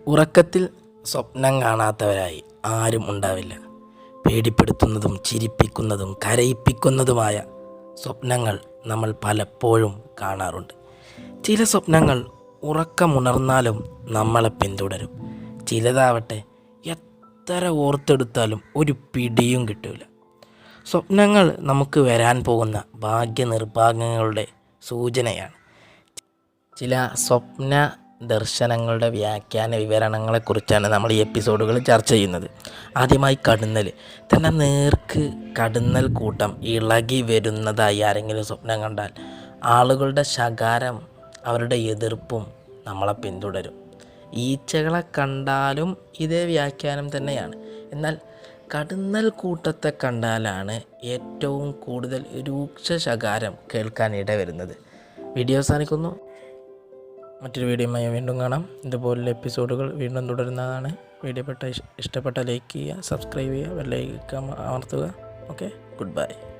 ഉറക്കത്തിൽ സ്വപ്നം കാണാത്തവരായി ആരും ഉണ്ടാവില്ല. പേടിപ്പെടുത്തുന്നതും ചിരിപ്പിക്കുന്നതും കരയിപ്പിക്കുന്നതുമായ സ്വപ്നങ്ങൾ നമ്മൾ പലപ്പോഴും കാണാറുണ്ട്. ചില സ്വപ്നങ്ങൾ ഉറക്കമുണർന്നാലും നമ്മളെ പിന്തുടരും. ചിലതാവട്ടെ എത്ര ഓർത്തെടുത്താലും ഒരു പിടിയും കിട്ടില്ല. സ്വപ്നങ്ങൾ നമുക്ക് വരാൻ പോകുന്ന ഭാഗ്യനിർഭാഗ്യങ്ങളുടെ സൂചനയാണ്. ചില സ്വപ്ന ദർശനങ്ങളുടെ വ്യാഖ്യാന വിവരണങ്ങളെക്കുറിച്ചാണ് നമ്മൾ ഈ എപ്പിസോഡുകൾ ചർച്ച ചെയ്യുന്നത്. ആദ്യമായി കടന്നൽ. തന്നെ നേർക്ക് കടന്നൽ കൂട്ടം ഇളകി വരുന്നതായി ആരെങ്കിലും സ്വപ്നം കണ്ടാൽ ആളുകളുടെ ശകാരം അവരുടെ എതിർപ്പും നമ്മളെ പിന്തുടരും. ഈച്ചകളെ കണ്ടാലും ഇതേ വ്യാഖ്യാനം തന്നെയാണ്. എന്നാൽ കടന്നൽ കൂട്ടത്തെ കണ്ടാലാണ് ഏറ്റവും കൂടുതൽ രൂക്ഷ ശകാരം കേൾക്കാൻ ഇടവരുന്നത്. വീഡിയോ അവസാനിക്കുന്നു. മറ്റൊരു വീഡിയോയുമായി വീണ്ടും കാണാം. ഇതുപോലുള്ള എപ്പിസോഡുകൾ വീണ്ടും തുടരുന്നതാണ്. വീഡിയോ ഇഷ്ടപ്പെട്ട ലൈക്ക് ചെയ്യുക, സബ്സ്ക്രൈബ് ചെയ്യുക, ബെല്ലൈക്കൺ അമർത്തുക. Okay, good bye.